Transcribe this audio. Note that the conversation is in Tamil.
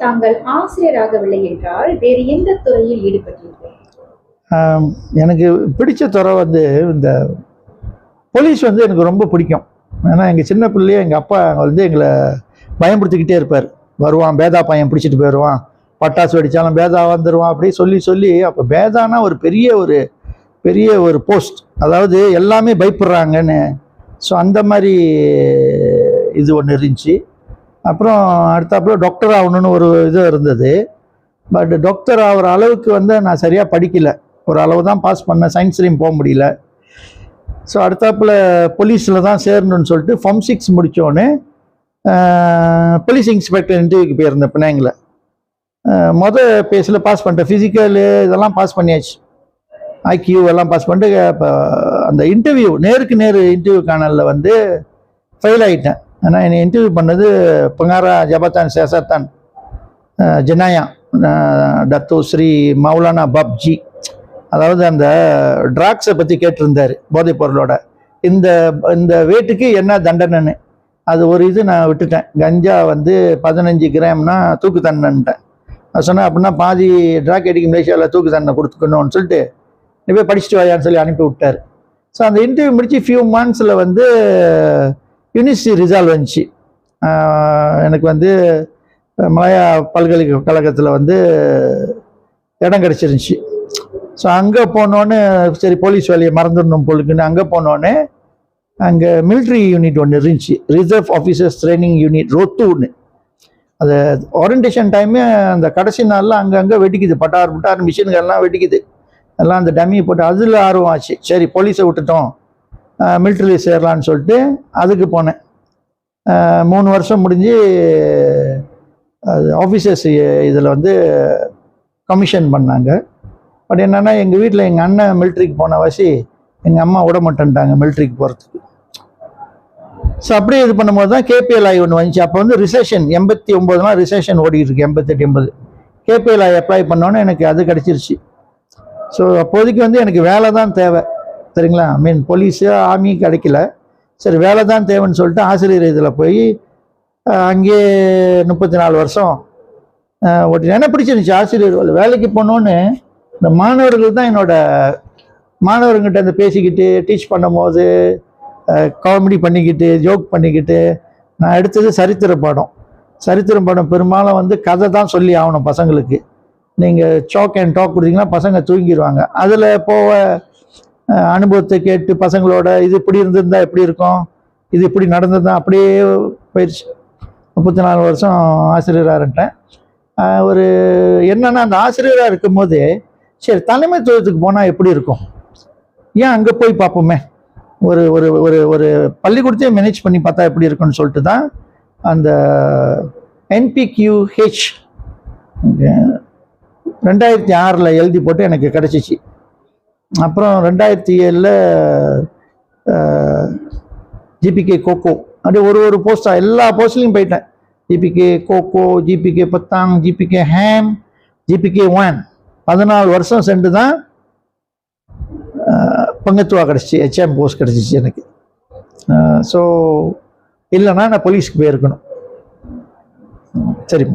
தாங்கள் ஆசிரியராகவில்லை என்றால் வேறு எந்த துறையில் ஈடுபட்டீர்கள்? எனக்கு பிடிச்ச துறை வந்து இந்த போலீஸ் வந்து எனக்கு ரொம்ப பிடிக்கும். ஏன்னா எங்கள் சின்ன பிள்ளையே எங்கள் அப்பா வந்து எங்களை பயன்படுத்திக்கிட்டே இருப்பார். வருவான் பேதா பையன் பிடிச்சிட்டு போயிடுவான், பட்டாசு வெடித்தாலும் பேதா வந்துடுவான் அப்படி சொல்லி சொல்லி. அப்போ பேதானா ஒரு பெரிய ஒரு போஸ்ட், அதாவது எல்லாமே பயப்படுறாங்கன்னு. ஸோ அந்த மாதிரி இது ஒன்று இருந்துச்சு. அப்புறம் அடுத்தாப்புல டாக்டர் ஆகணும்னு ஒரு இது இருந்தது. பட் டாக்டர் ஆகிற அளவுக்கு வந்து நான் சரியாக படிக்கலை. ஒரு அளவு தான் பாஸ் பண்ணேன், சயின்ஸ்லேயும் போக முடியல. ஸோ அடுத்தாப்புல போலீஸில் தான் சேரணும்னு சொல்லிட்டு ஃபார்ம் 6 முடித்தோடனே போலீஸ் இன்ஸ்பெக்டர் இன்டர்வியூக்கு போயிருந்தேன் பினாங்கில். பேஸில் பாஸ் பண்ணிட்டேன், ஃபிசிக்கல் இதெல்லாம் பாஸ் பண்ணியாச்சு, ஐக்யூ எல்லாம் பாஸ் பண்ணிட்டு. இப்போ அந்த இன்டர்வியூ நேருக்கு நேர் இன்டர்வியூ சேனலில் வந்து ஃபெயில் ஆகிட்டேன். ஏன்னா என்னை இன்டர்வியூ பண்ணது பங்காரா ஜபத்தான் சேசத்தான் ஜனாயா டத்து ஸ்ரீ மௌலானா பப்ஜி. அதாவது அந்த ட்ராக்ஸை பற்றி கேட்டிருந்தார், போதைப் பொருளோட இந்த வெயிட்டுக்கு என்ன தண்டனைன்னு. அது ஒரு இது நான் விட்டுட்டேன். கஞ்சா வந்து 15 கிராம்னா தூக்கு தண்டனைன்ட்டேன். அது சொன்னேன், அப்படின்னா பாதி ட்ராக் அடிக்க மலேசியாவில் தூக்கு தண்டனை கொடுத்துக்கணும்னு சொல்லிட்டு நீ போய் படிச்சுட்டு வாயான்னு சொல்லி அனுப்பி விட்டார். ஸோ அந்த இன்டர்வியூ முடிச்சு ஃபியூ மந்த்ஸில் வந்து யூனிவர்சிட்டி ரிசல்ட் வந்துச்சு. எனக்கு வந்து மலாயா பல்கலைக்கழகத்தில் வந்து இடம் கிடச்சிருந்துச்சி. ஸோ அங்கே போனோன்னு சரி போலீஸ் வேலையை மறந்துடணும் பொழுதுன்னு அங்கே போனோடனே அங்கே மிலிட்ரி யூனிட் ஒன்று இருந்துச்சு, ரிசர்வ் ஆஃபீஸர்ஸ் ட்ரைனிங் யூனிட் ரோத்தூன்னு. அது ஓரியன்டேஷன் டைமு அந்த கடைசி நாளில் அங்கங்கே வெடிக்குது, பட்டார் மிஷின்கள்லாம் வெடிக்குது, எல்லாம் அந்த டம்மியை போட்டு. அதில் ஆர்வம் ஆச்சு, சரி போலீஸை விட்டுட்டோம் மிலிட்ரியில் சேரலான்னு சொல்லிட்டு அதுக்கு போனேன். 3 வருஷம் முடிஞ்சு அது ஆஃபீஸர்ஸ் இதில் வந்து கமிஷன் பண்ணாங்க. பட் என்னென்னா எங்கள் வீட்டில் எங்கள் அண்ணன் மிலிட்ரிக்கு போன வாசி எங்கள் அம்மா விட மாட்டேன்ட்டாங்க மிலிட்ரிக்கு போகிறதுக்கு. ஸோ அப்படியே இது பண்ணும்போது தான் கேபிஎல்ஐ ஒன்று வந்துச்சு. அப்போ வந்து ரிசெஷன் 89 ரிசெஷன் ஓடிக்கிட்டு இருக்கு, 88 80. கேபிஎல்ஐ அப்ளை பண்ணோன்னே எனக்கு அது கிடச்சிருச்சு. ஸோ அப்போதைக்கு வந்து எனக்கு வேலை தான் தேவை, சரிங்களா. போலீஸு ஆர்மி கிடைக்கல, சரி வேலை தான் தேவைன்னு சொல்லிட்டு ஆசிரியர் இதில் போய் அங்கேயே 34 வருஷம் ஓட்டி. என்ன பிடிச்சிருந்துச்சு ஆசிரியர் வேலைக்கு போனோன்னு. இந்த மாணவர்கள் தான் மாணவர்கிட்ட அந்த பேசிக்கிட்டு டீச் பண்ணும் போது காமெடி பண்ணிக்கிட்டு ஜோக் பண்ணிக்கிட்டு. நான் எடுத்தது சரித்திர பாடம் பெரும்பாலும் வந்து கதை தான் சொல்லி ஆகணும் பசங்களுக்கு. நீங்கள் சாக் அண்ட் டாக் கொடுத்தீங்கன்னா பசங்க தூங்கிடுவாங்க. அதில் போக அனுபவத்தை கேட்டு பசங்களோட இது இப்படி இருந்திருந்தா எப்படி இருக்கும், இது இப்படி நடந்திருந்தா அப்படியே போயிடுச்சு. 34 வருஷம் ஆசிரியராக இருந்தேன். ஒரு என்னன்னா அந்த ஆசிரியராக இருக்கும்போது சரி தலைமைத்துவத்துக்கு போனால் எப்படி இருக்கும், ஏன் அங்கே போய் பார்ப்போமே, ஒரு ஒரு ஒரு ஒரு பள்ளிக்கூடத்தையே மேனேஜ் பண்ணி பார்த்தா எப்படி இருக்குன்னு சொல்லிட்டு தான் அந்த NPQH 2006 எழுதி போட்டு எனக்கு கிடச்சிச்சு. அப்புறம் 2007 ஜிபிகே கோகோ, அப்படியே ஒரு போஸ்டாக எல்லா போஸ்ட்லையும் போயிட்டேன். ஜிபிகே கோகோ, ஜிபிகே பத்தாங், ஜிபிகே ஹேம், ஜிபிகே 1. 14 வருஷம் சென்று தான் பங்கத்துவா கிடச்சிச்சு, HM போஸ்ட் கிடச்சிச்சு எனக்கு. ஸோ இல்லைன்னா நான் போலீஸ்க்கு போயிருக்கணும். சரி.